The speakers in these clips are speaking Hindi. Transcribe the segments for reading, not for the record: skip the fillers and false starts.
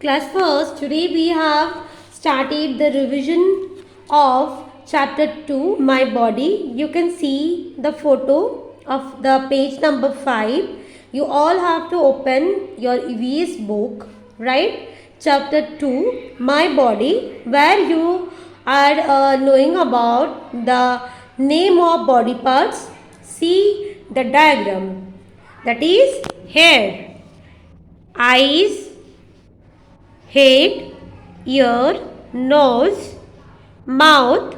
Class first, today we have started the revision of chapter 2, My Body. You can see the photo of the page number 5. You all have to open your EVS book, right? Chapter 2, My Body, where you are knowing about the name of body parts. See the diagram, that is hair, eyes, head, ear, nose, mouth,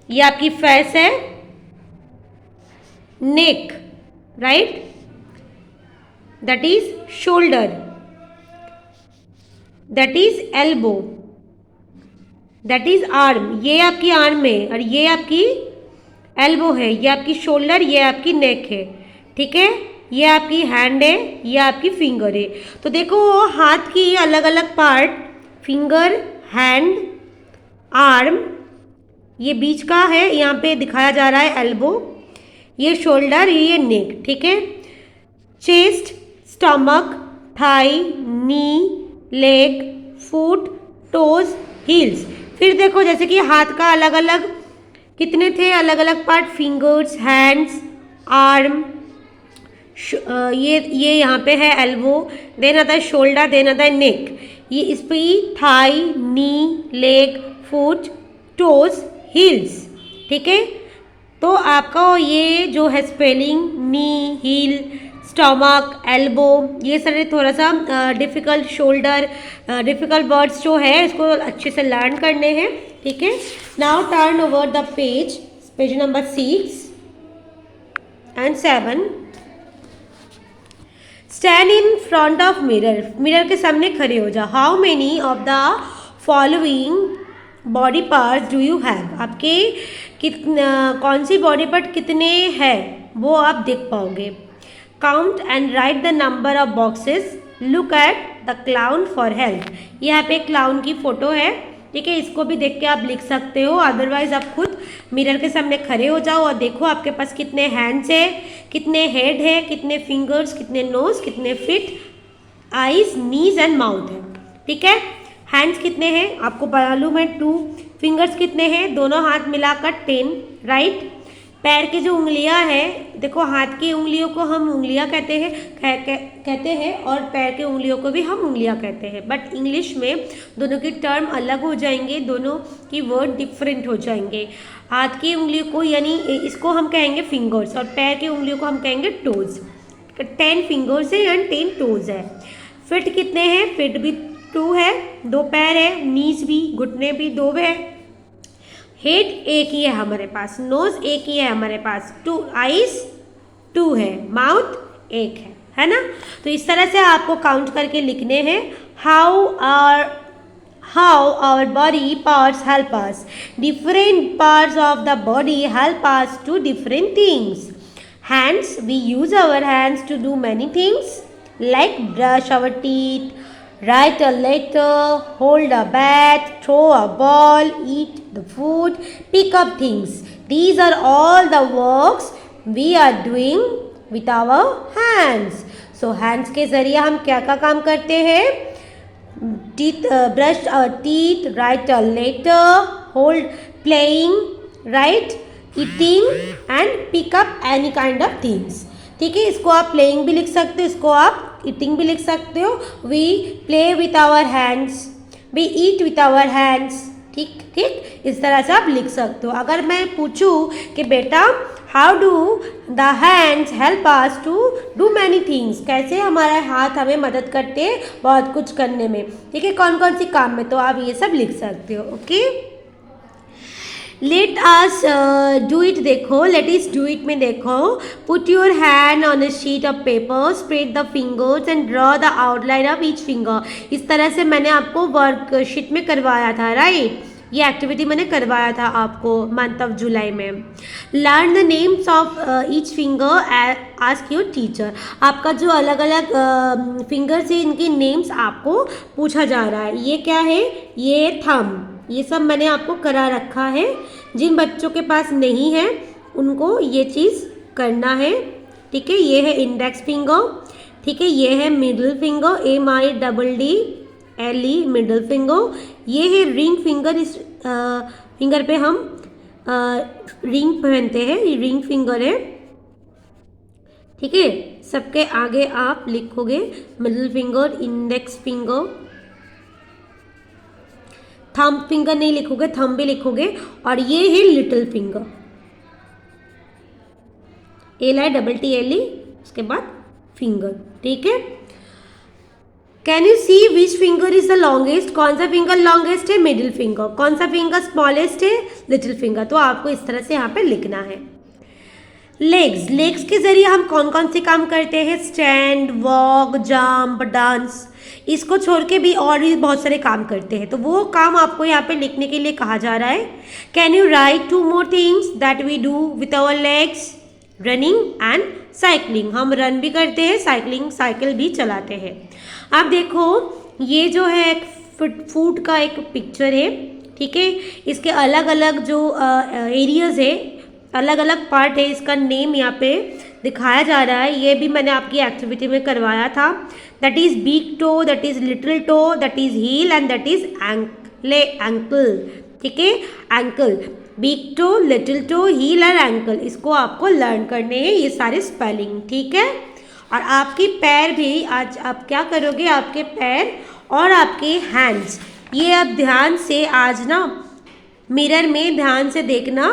ये आपकी फेस है, neck, right, that is shoulder, that is elbow, that is arm, ये आपकी आर्म है और ये आपकी एल्बो है, ये आपकी शोल्डर, ये आपकी नेक है, ठीक है। ये आपकी हैंड है, ये आपकी फिंगर है। तो देखो हाथ की अलग अलग पार्ट, फिंगर, हैंड, आर्म, ये बीच का है, यहाँ पे दिखाया जा रहा है एल्बो, ये शोल्डर, ये नेक, ठीक है। चेस्ट, स्टमक, थाई, नी, लेग, फुट, टोज, हील्स। फिर देखो जैसे कि हाथ का अलग अलग कितने थे अलग अलग पार्ट, फिंगर्स, हैंड्स, आर्म, ये यहाँ पे है एल्बो, देन आता है शोल्डर, देन आता है नेक, ये इस पे थाई, नी, लेग, फुट, टोज, हील्स, ठीक है। तो आपका ये जो है स्पेलिंग, नी, हील, स्टमक, एल्बो, ये सारे थोड़ा सा डिफ़िकल्ट, शोल्डर, डिफ़िकल्ट वर्ड्स जो है इसको अच्छे से लर्न करने हैं, ठीक है। Now turn over the page, page number 6 and 7। Stand in front of mirror, mirror के सामने खड़े हो जाओ। How many of the following body parts do you have, आपके कौन सी बॉडी पार्ट कितने हैं वो आप देख पाओगे। Count and right the number of boxes, look at the clown for help. यहाँ पे क्लाउन की फोटो है, ठीक है, इसको भी देख के आप लिख सकते हो। अदरवाइज आप खुद मिरर के सामने खड़े हो जाओ और देखो आपके पास कितने हैंड्स है, कितने हेड है, कितने फिंगर्स, कितने नोज, कितने fit, eyes, knees and mouth है, ठीक है। हैंड्स कितने हैं आपको मालूम है 2, फिंगर्स कितने हैं दोनों हाथ मिलाकर 10, राइट। पैर की जो उंगलियां हैं, देखो हाथ की उंगलियों को हम उंगलियां कहते हैं, कहते हैं और पैर की उंगलियों को भी हम उंगलियां कहते हैं, बट इंग्लिश में दोनों की टर्म अलग हो जाएंगे, दोनों की वर्ड डिफरेंट हो जाएंगे। हाथ की उंगलियों को यानी इसको हम कहेंगे फिंगर्स और पैर की उंगलियों को हम कहेंगे टोज। 10 फिंगर्स है एंड 10 टोज है। फिट कितने हैं, फिट भी 2 है, 2 पैर है, नीज भी, घुटने भी 2 है, हेड एक ही है हमारे पास, नोज एक ही है हमारे पास, 2 आईज 2 है, माउथ एक है ना। तो इस तरह से आपको काउंट करके लिखने हैं। How our body parts help us, different parts of the body help us to different things. Hands, we use our hands to do many things like brush our teeth, write a letter, hold a bat, throw a ball, eat the food, pick up things. These are all the works we are doing with our hands. So hands के ज़रिए हम क्या क्या काम करते हैं, brush our teeth, write a letter, hold, playing, right, eating and pick up any kind of things. ठीक है, इसको आप प्लेइंग भी लिख सकते हो, इसको आप ईटिंग भी लिख सकते हो। We play with our hands, we eat with our hands, ठीक ठीक, इस तरह से आप लिख सकते हो। अगर मैं पूछूं कि बेटा how do the hands help us to do many things, कैसे हमारे हाथ हमें मदद करते हैं बहुत कुछ करने में, ठीक है, कौन कौन सी काम में, तो आप ये सब लिख सकते हो। Okay, let us do it, देखो लेट इस डू इट में देखो, put your hand on a sheet of paper, spread the fingers and draw the outline of each finger. इस तरह से मैंने आपको वर्कशीट में करवाया था, राइट, ये एक्टिविटी मैंने करवाया था आपको मंथ ऑफ जुलाई में। Learn the names of each finger, ask your teacher. आपका जो अलग अलग फिंगर्स है इनके नेम्स आपको पूछा जा रहा है। ये क्या है, ये थंब, ये सब मैंने आपको करा रखा है। जिन बच्चों के पास नहीं है उनको ये चीज़ करना है, ठीक है। ये है इंडेक्स फिंगर, ठीक है, ये है middle finger, MIDDLE middle finger. ये है रिंग फिंगर, इस फिंगर पे हम रिंग पहनते हैं, ये रिंग फिंगर है। ठीक है, सबके आगे आप लिखोगे middle finger, index finger, thumb finger नहीं लिखोगे, थंब भी लिखोगे। और ये है लिटिल फिंगर, LITTLE, उसके बाद फिंगर। ठीक है, can you see which finger is the longest? कौन सा फिंगर लॉन्गेस्ट है? Middle finger. कौन सा फिंगर स्मॉलेस्ट है? Little finger. तो आपको इस तरह से यहाँ पे लिखना है। लेग्स, लेग्स के जरिए हम कौन कौन से काम करते हैं? Stand, walk, jump, dance. इसको छोड़ के भी और भी बहुत सारे काम करते हैं, तो वो काम आपको यहाँ पे लिखने के लिए कहा जा रहा है। Can you write 2 more things that we do with our legs? Running and cycling. हम रन भी करते हैं, साइकिल भी चलाते हैं। आप देखो, ये जो है फूड का एक पिक्चर है। ठीक है, इसके अलग अलग जो एरियाज है, अलग अलग पार्ट है, इसका नेम यहाँ पे दिखाया जा रहा है। ये भी मैंने आपकी एक्टिविटी में करवाया था। That is big toe, that is little toe, that is heel and that is ankle. ठीक है, ankle, big toe, little toe, heel और एंकल, इसको आपको लर्न करने हैं, ये सारे स्पेलिंग। ठीक है, और आपकी पैर भी, आज आप क्या करोगे, आपके पैर और आपके हैंड्स, ये आप ध्यान से आज ना मिरर में ध्यान से देखना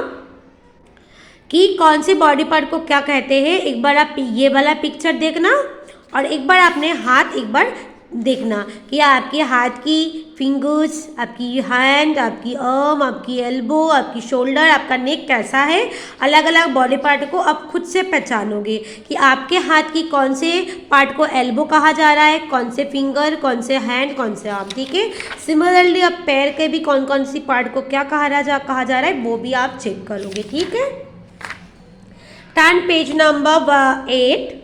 कि कौन से बॉडी पार्ट को क्या कहते हैं। एक बार आप ये वाला पिक्चर देखना और एक बार अपने हाथ एक बार देखना कि आपके हाथ की फिंगर्स, आपकी हैंड, आपकी आर्म, आपकी एल्बो, आपकी शोल्डर, आपका नेक कैसा है। अलग अलग बॉडी पार्ट को आप खुद से पहचानोगे कि आपके हाथ की कौन से पार्ट को एल्बो कहा जा रहा है, कौन से फिंगर, कौन से हैंड, कौन से आर्म। ठीक है, सिमिलरली आप पैर के भी कौन कौन सी पार्ट को क्या कहा जा रहा है वो भी आप चेक करोगे। ठीक है, turn page number 8।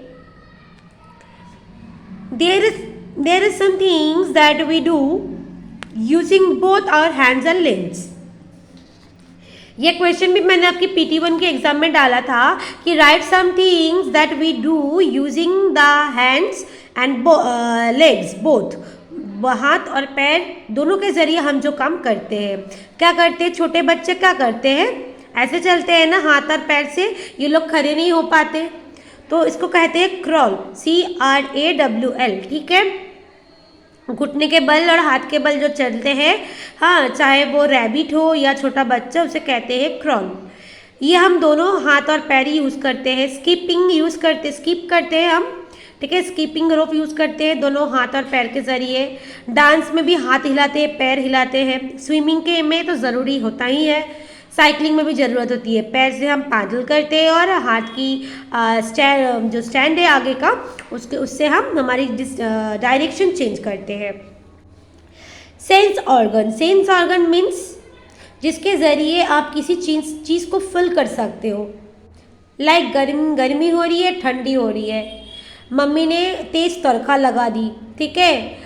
There is some things that we do using both our hands and limbs. ये क्वेश्चन भी मैंने आपकी PT1 के एग्जाम में डाला था कि write some things that we do using the hands and legs both. हाथ और पैर दोनों के जरिए हम जो काम करते हैं, क्या करते हैं? छोटे बच्चे क्या करते हैं? ऐसे चलते हैं ना हाथ और पैर से, ये लोग खड़े नहीं हो पाते, तो इसको कहते हैं क्रॉल, CRAWL। ठीक है, घुटने के बल और हाथ के बल जो चलते हैं, हाँ, चाहे वो रैबिट हो या छोटा बच्चा, उसे कहते हैं क्रॉल। ये हम दोनों हाथ और पैर यूज़ करते हैं। स्किप करते हैं हम। ठीक है, स्कीपिंग रोप यूज़ करते हैं दोनों हाथ और पैर के ज़रिए। डांस में भी हाथ हिलाते हैं, पैर हिलाते हैं। स्विमिंग के में तो ज़रूरी होता ही है। साइकिलिंग में भी ज़रूरत होती है, पैर से हम पैडल करते हैं और हाथ की जो स्टैंड है आगे का, उससे हम हमारी डायरेक्शन चेंज करते हैं। सेंस ऑर्गन मीन्स जिसके ज़रिए आप किसी चीज़ को फिल कर सकते हो। लाइक गर्मी हो रही है, ठंडी हो रही है, मम्मी ने तेज़ तड़का लगा दी। ठीक है,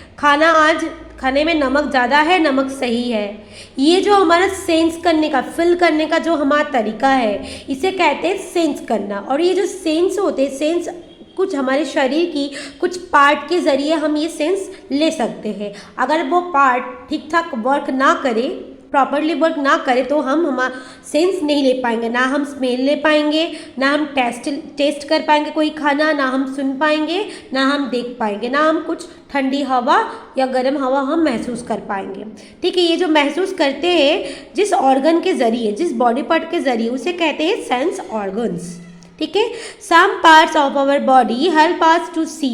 खाने में नमक ज़्यादा है, नमक सही है। ये जो हमारा सेंस करने का, फिल करने का जो हमारा तरीका है, इसे कहते हैं सेंस करना। और ये जो सेंस होते हैं, सेंस कुछ हमारे शरीर की कुछ पार्ट के ज़रिए हम ये सेंस ले सकते हैं। अगर वो पार्ट ठीक ठाक वर्क ना करे, प्रॉपरली वर्क ना करे, तो हम हमारा सेंस नहीं ले पाएंगे। ना हम स्मेल ले पाएंगे, ना हम टेस्ट कर पाएंगे कोई खाना, ना हम सुन पाएंगे, ना हम देख पाएंगे, ना हम कुछ ठंडी हवा या गर्म हवा हम महसूस कर पाएंगे। ठीक है, ये जो महसूस करते हैं जिस ऑर्गन के ज़रिए, जिस बॉडी पार्ट के ज़रिए, उसे कहते हैं सेंस ऑर्गन्स। ठीक है, some parts of our body help us to see,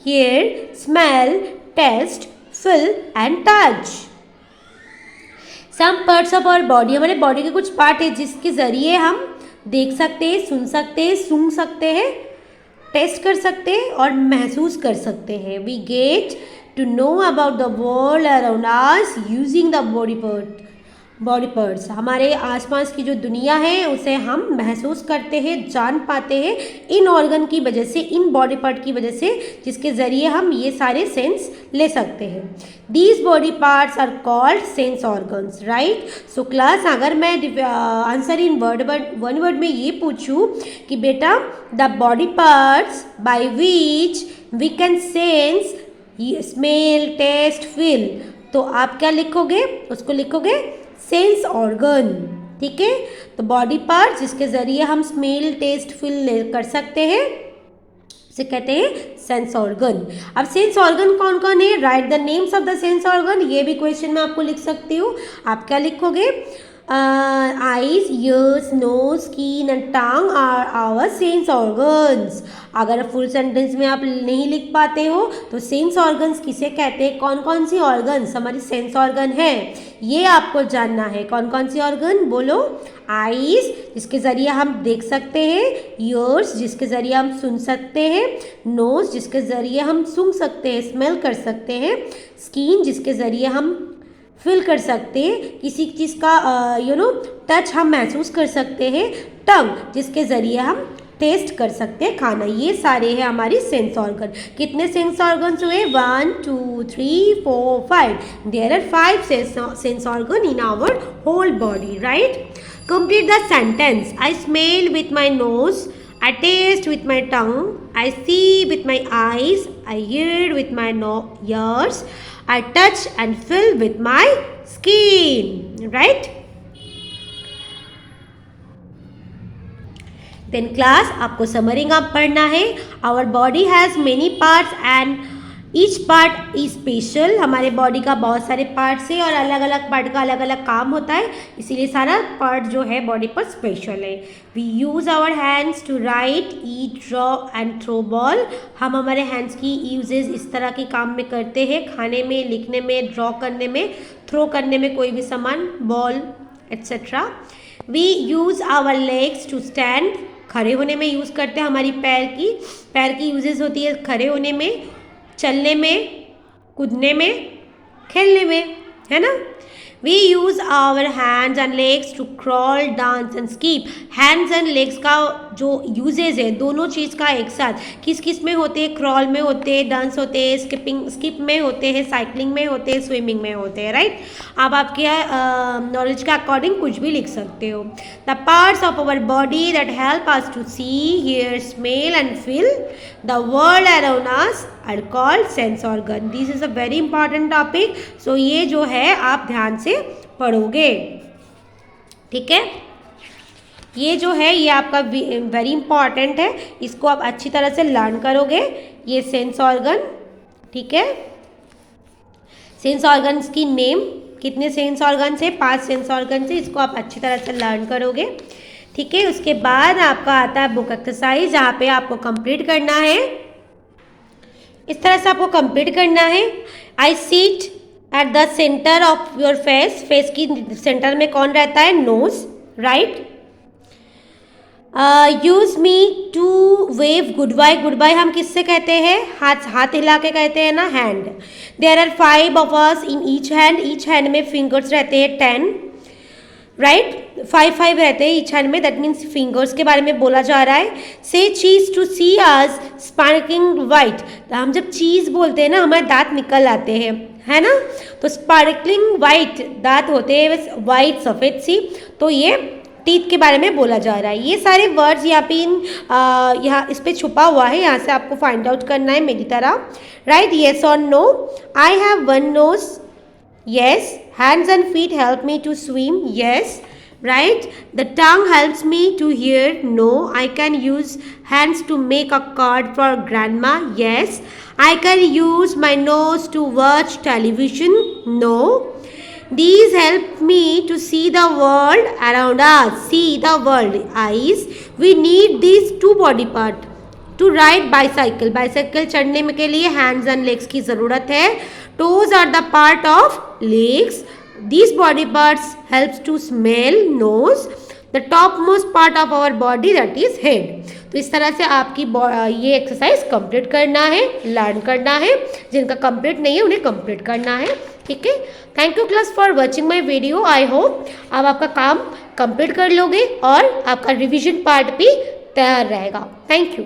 hear, smell, taste, feel and touch. Some parts of our body, हमारे बॉडी के कुछ पार्ट है जिसके ज़रिए हम देख सकते हैं, सुन सकते हैं, सूंघ सकते हैं, टेस्ट कर सकते हैं और महसूस कर सकते हैं। We get to know about the world around us using the body parts. हमारे आसपास की जो दुनिया है उसे हम महसूस करते हैं, जान पाते हैं इन ऑर्गन की वजह से, इन बॉडी पार्ट की वजह से, जिसके ज़रिए हम ये सारे सेंस ले सकते हैं। These body parts are called sense organs, right? So class, अगर मैं आंसर इन वन वर्ड में ये पूछूं कि बेटा the body parts by which we can sense smell, taste, feel, तो आप क्या लिखोगे? उसको लिखोगे सेंस ऑर्गन, ठीक है। तो बॉडी पार्ट जिसके ज़रिए हम स्मेल, टेस्ट, फील कर सकते हैं उसे कहते हैं सेंस ऑर्गन। अब सेंस ऑर्गन कौन कौन है? Right the names of the sense organ. ये भी क्वेश्चन में आपको लिख सकती हूँ। आप क्या लिखोगे? Eyes, ears, nose, skin and tongue are our sense organs. अगर फुल सेंटेंस में आप नहीं लिख पाते हो तो सेंस ऑर्गन्स किसे कहते हैं, कौन कौन सी ऑर्गन्स हमारी सेंस ऑर्गन है, ये आपको जानना है। कौन कौन सी ऑर्गन बोलो? आईज जिसके ज़रिए हम देख सकते हैं, ईयर्स जिसके ज़रिए हम सुन सकते हैं, नोज जिसके ज़रिए हम सूंघ सकते हैं, स्मेल कर सकते हैं, स्किन जिसके ज़रिए हम फील कर सकते हैं, किसी चीज़ का टच हम महसूस कर सकते हैं, टंग जिसके ज़रिए हम टेस्ट कर सकते हैं खाना। ये सारे हैं हमारी सेंस ऑर्गन। कितने सेंस ऑर्गन्स हुए? 1 2 3 4 5। There are 5 sense organ in our whole body, right? Complete the sentence. I smell with my nose, I taste with my tongue, I see with my eyes, I hear with my ears, I touch and feel with my skin, right? Then class, आपको समरिंग अप पढ़ना है। Our body has many parts and each part is special। हमारे बॉडी का बहुत सारे पार्ट्स है और अलग अलग पार्ट का अलग अलग काम होता है, इसीलिए सारा पार्ट जो है बॉडी पर स्पेशल है। We use our hands to write, eat, draw and throw ball. हम हमारे हैंड्स की यूजेज इस तरह के काम में करते हैं, खाने में, लिखने में, ड्रॉ करने में, थ्रो करने में कोई भी सामान, ball etcetera. We use our legs to stand, खड़े होने में यूज़ करते हैं। हमारी पैर की यूजेज होती है खड़े होने में, चलने में, कूदने में, खेलने में, है ना। We use our hands and legs to crawl, dance and skip. Hands and legs का जो यूजेज है दोनों चीज़ का एक साथ, किस किस में होते हैं? क्रॉल में होते हैं, डांस होते हैं, स्किप में होते हैं, साइकिलिंग में होते हैं, स्विमिंग में होते हैं, राइट? आप आपके नॉलेज के अकॉर्डिंग कुछ भी लिख सकते हो। The parts of our body that help us to see, hear, smell and feel the world around us are called sense organ. This is a very important topic. So ये जो है आप ध्यान से पढ़ोगे, ठीक है। ये जो है ये आपका वेरी इंपॉर्टेंट है, इसको आप अच्छी तरह से लर्न करोगे। ये सेंस ऑर्गन, ठीक है। सेंस ऑर्गन्स की नेम, कितने सेंस ऑर्गन्स है? 5 सेंस ऑर्गन्स है। इसको आप अच्छी तरह से लर्न करोगे, ठीक है। उसके बाद आपका आता है बुक एक्सरसाइज, जहाँ पे आपको कंप्लीट करना है। इस तरह से आपको कंप्लीट करना है। I sit at the centre of your face. Face की सेंटर में कौन रहता है? Nose, right. Use me to wave goodbye. Goodbye हम किससे कहते हैं? हाथ हिला के कहते हैं ना, hand. There are 5 of us in each hand. Each hand में फिंगर्स रहते हैं 10, राइट। 5 रहते हैं ईच हैंड में, दैट मीन्स फिंगर्स के बारे में बोला जा रहा है। Say cheese to see us sparkling white. हम जब चीज़ बोलते हैं ना हमारे दांत निकल आते हैं, है ना। तो स्पार्कलिंग वाइट दांत होते हैं, वाइट सफ़ेद सी, तो ये टीथ के बारे में बोला जा रहा है। ये सारे वर्ड्स यहाँ पे यहाँ इस पे छुपा हुआ है, यहाँ से आपको फाइंड आउट करना है मेरी तरह, राइट। येस और no. I have 1 nose, yes. Hands and feet help me to swim, yes, right. The tongue helps me to hear, no. I can use hands to make a card for grandma, yes. I can use my nose to watch television, no. These help me to see the world around us, see the world, eyes. We need these 2 body part to ride bicycle. Bicycle चढ़ने के लिए hands and legs की ज़रूरत है। Toes are the part of legs. These body parts helps to smell, nose. The topmost part of our body, that is head. तो इस तरह से आपकी ये एक्सरसाइज कंप्लीट करना है, लर्न करना है। जिनका कंप्लीट नहीं है उन्हें कंप्लीट करना है, ठीक है। Thank you class for watching my video. I hope आप आपका काम कंप्लीट कर लोगे और आपका रिविजन पार्ट भी तैयार रहेगा। Thank you.